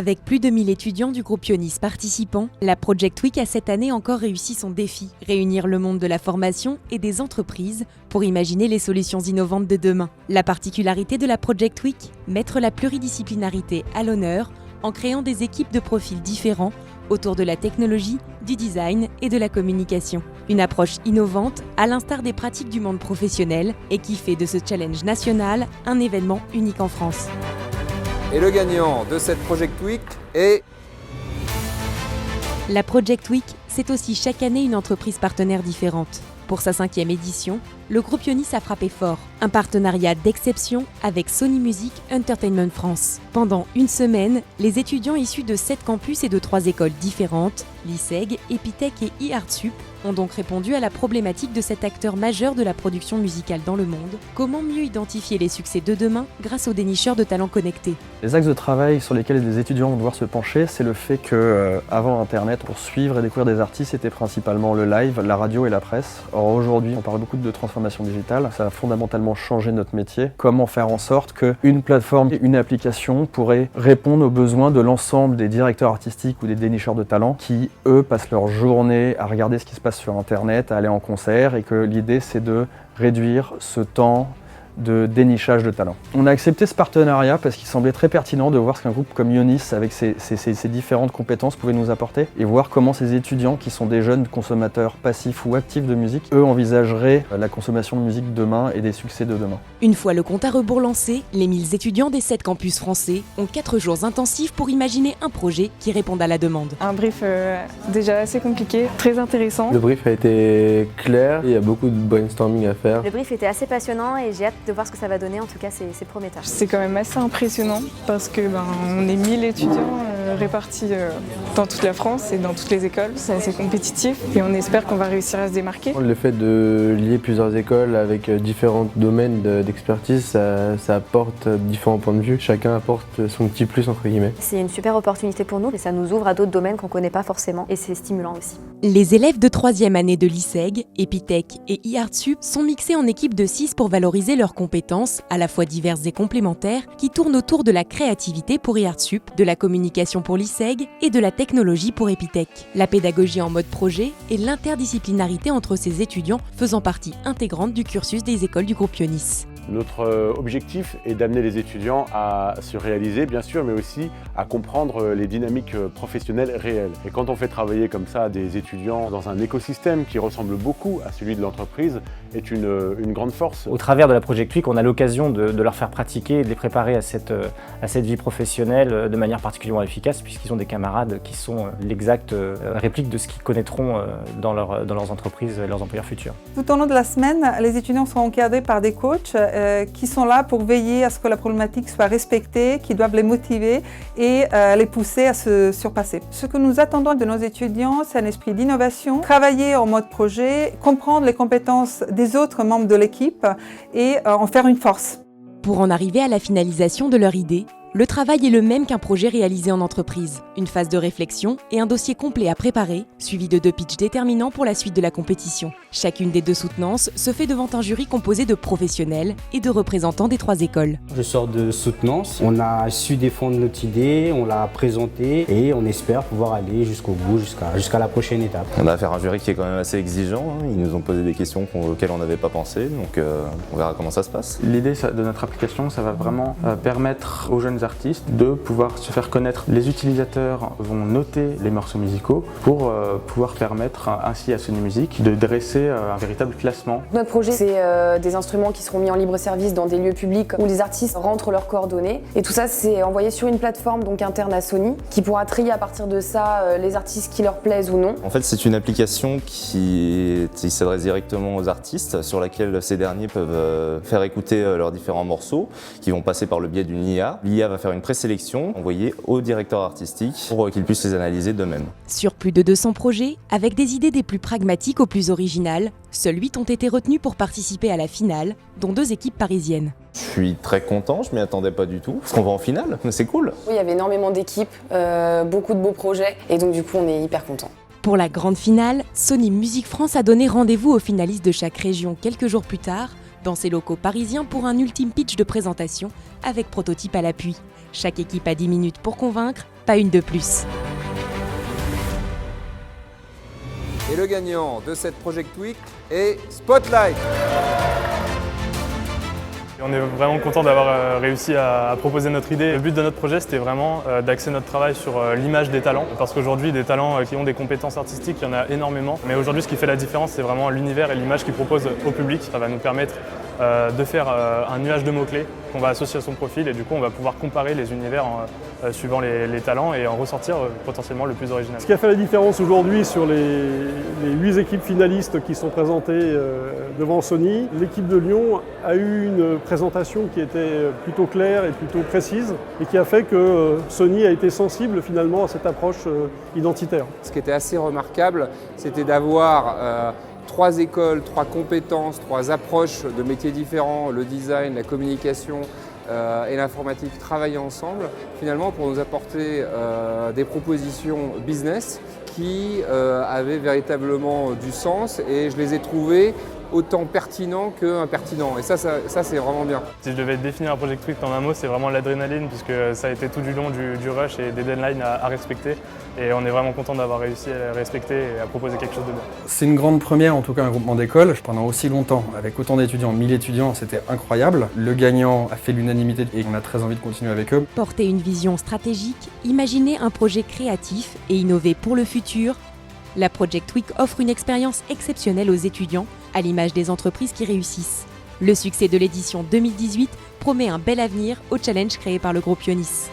Avec plus de 1000 étudiants du groupe Ionis participants, la Project Week a cette année encore réussi son défi, réunir le monde de la formation et des entreprises pour imaginer les solutions innovantes de demain. La particularité de la Project Week, mettre la pluridisciplinarité à l'honneur en créant des équipes de profils différents autour de la technologie, du design et de la communication. Une approche innovante à l'instar des pratiques du monde professionnel et qui fait de ce challenge national un événement unique en France. Et le gagnant de cette Project Week est... La Project Week, c'est aussi chaque année une entreprise partenaire différente. Pour sa 5e édition, le groupe Ionis a frappé fort. Un partenariat d'exception avec Sony Music Entertainment France. Pendant une semaine, les étudiants issus de 7 campus et de 3 écoles différentes, l'ISEG, Epitech et IARTSUP, ont donc répondu à la problématique de cet acteur majeur de la production musicale dans le monde. Comment mieux identifier les succès de demain grâce aux dénicheurs de talents connectés? Les axes de travail sur lesquels les étudiants vont devoir se pencher, c'est le fait qu'avant Internet, pour suivre et découvrir des artistes, c'était principalement le live, la radio et la presse. Or aujourd'hui, on parle beaucoup de transformation digitale, ça a fondamentalement changé notre métier. Comment faire en sorte qu'une plateforme, une application pourrait répondre aux besoins de l'ensemble des directeurs artistiques ou des dénicheurs de talents qui, eux, passent leur journée à regarder ce qui se passe sur Internet, à aller en concert, et que l'idée c'est de réduire ce temps de dénichage de talents. On a accepté ce partenariat parce qu'il semblait très pertinent de voir ce qu'un groupe comme Ionis, avec ses différentes compétences, pouvait nous apporter, et voir comment ces étudiants, qui sont des jeunes consommateurs passifs ou actifs de musique, eux envisageraient la consommation de musique demain et des succès de demain. Une fois le compte à rebours lancé, les 1000 étudiants des 7 campus français ont 4 jours intensifs pour imaginer un projet qui réponde à la demande. Un brief déjà assez compliqué, très intéressant. Le brief a été clair, il y a beaucoup de brainstorming à faire. Le brief était assez passionnant et j'ai hâte de voir ce que ça va donner, en tout cas c'est prometteur. C'est quand même assez impressionnant parce que on est 1000 étudiants répartis dans toute la France et dans toutes les écoles. C'est assez compétitif et on espère qu'on va réussir à se démarquer. Le fait de lier plusieurs écoles avec différents domaines d'expertise, ça apporte différents points de vue. Chacun apporte son petit plus entre guillemets. C'est une super opportunité pour nous et ça nous ouvre à d'autres domaines qu'on ne connaît pas forcément et c'est stimulant aussi. Les élèves de 3e année de l'ISEG, Epitech et IARTSUP sont mixés en équipe de 6 pour valoriser leurs compétences, à la fois diverses et complémentaires, qui tournent autour de la créativité pour IARTSUP, de la communication pour l'ISEG et de la technologie pour Epitech. La pédagogie en mode projet et l'interdisciplinarité entre ces étudiants faisant partie intégrante du cursus des écoles du groupe Ionis. Notre objectif est d'amener les étudiants à se réaliser, bien sûr, mais aussi à comprendre les dynamiques professionnelles réelles. Et quand on fait travailler comme ça des étudiants dans un écosystème qui ressemble beaucoup à celui de l'entreprise, est une grande force. Au travers de la Project Week, on a l'occasion de leur faire pratiquer et de les préparer à cette vie professionnelle de manière particulièrement efficace, puisqu'ils ont des camarades qui sont l'exacte réplique de ce qu'ils connaîtront dans leurs entreprises et leurs employeurs futurs. Tout au long de la semaine, les étudiants sont encadrés par des coachs qui sont là pour veiller à ce que la problématique soit respectée, qui doivent les motiver et les pousser à se surpasser. Ce que nous attendons de nos étudiants, c'est un esprit d'innovation, travailler en mode projet, comprendre les compétences des autres membres de l'équipe et en faire une force. Pour en arriver à la finalisation de leur idée, le travail est le même qu'un projet réalisé en entreprise. Une phase de réflexion et un dossier complet à préparer, suivi de 2 pitchs déterminants pour la suite de la compétition. Chacune des 2 soutenances se fait devant un jury composé de professionnels et de représentants des 3 écoles. Je sors de soutenance, on a su défendre notre idée, on l'a présentée et on espère pouvoir aller jusqu'au bout, jusqu'à la prochaine étape. On a affaire à un jury qui est quand même assez exigeant, ils nous ont posé des questions auxquelles on n'avait pas pensé, donc on verra comment ça se passe. L'idée de notre application, ça va vraiment permettre aux jeunes artistes de pouvoir se faire connaître. Les utilisateurs vont noter les morceaux musicaux pour pouvoir permettre ainsi à Sony Music de dresser un véritable classement. Notre projet, c'est des instruments qui seront mis en libre service dans des lieux publics où les artistes rentrent leurs coordonnées. Et tout ça, c'est envoyé sur une plateforme donc interne à Sony qui pourra trier à partir de ça les artistes qui leur plaisent ou non. En fait, c'est une application qui s'adresse directement aux artistes, sur laquelle ces derniers peuvent faire écouter leurs différents morceaux qui vont passer par le biais d'une IA. L'IA va faire une présélection envoyée au directeur artistique pour qu'ils puissent les analyser d'eux-mêmes. Sur plus de 200 projets, avec des idées des plus pragmatiques aux plus originales, seuls 8 ont été retenus pour participer à la finale, dont 2 équipes parisiennes. Je suis très content, je m'y attendais pas du tout, parce qu'on va en finale, c'est cool. Oui, il y avait énormément d'équipes, beaucoup de beaux projets, et donc du coup on est hyper contents. Pour la grande finale, Sony Music France a donné rendez-vous aux finalistes de chaque région quelques jours plus tard, dans ses locaux parisiens pour un ultime pitch de présentation avec prototype à l'appui. Chaque équipe a 10 minutes pour convaincre, pas une de plus. Et le gagnant de cette Project Week est Spotlight. On est vraiment content d'avoir réussi à proposer notre idée. Le but de notre projet, c'était vraiment d'axer notre travail sur l'image des talents. Parce qu'aujourd'hui, des talents qui ont des compétences artistiques, il y en a énormément. Mais aujourd'hui, ce qui fait la différence, c'est vraiment l'univers et l'image qu'ils proposent au public. Ça va nous permettre de faire un nuage de mots-clés qu'on va associer à son profil. Et du coup, on va pouvoir comparer les univers suivant les talents et en ressortir potentiellement le plus original. Ce qui a fait la différence aujourd'hui sur les 8 équipes finalistes qui sont présentées devant Sony, l'équipe de Lyon a eu une présentation qui était plutôt claire et plutôt précise et qui a fait que Sony a été sensible finalement à cette approche identitaire. Ce qui était assez remarquable, c'était d'avoir 3 écoles, 3 compétences, 3 approches de métiers différents, le design, la communication et l'informatique travailler ensemble, finalement pour nous apporter des propositions business qui avaient véritablement du sens et je les ai trouvées autant pertinents qu'impertinents. Et ça c'est vraiment bien. Si je devais définir un Project Week en un mot, c'est vraiment l'adrénaline puisque ça a été tout du long du rush et des deadlines à respecter. Et on est vraiment content d'avoir réussi à les respecter et à proposer quelque chose de bien. C'est une grande première, en tout cas un groupement d'école. Pendant aussi longtemps, avec autant d'étudiants, 1000 étudiants, c'était incroyable. Le gagnant a fait l'unanimité et on a très envie de continuer avec eux. Porter une vision stratégique, imaginer un projet créatif et innover pour le futur, la Project Week offre une expérience exceptionnelle aux étudiants, à l'image des entreprises qui réussissent. Le succès de l'édition 2018 promet un bel avenir au challenge créé par le groupe Ionis.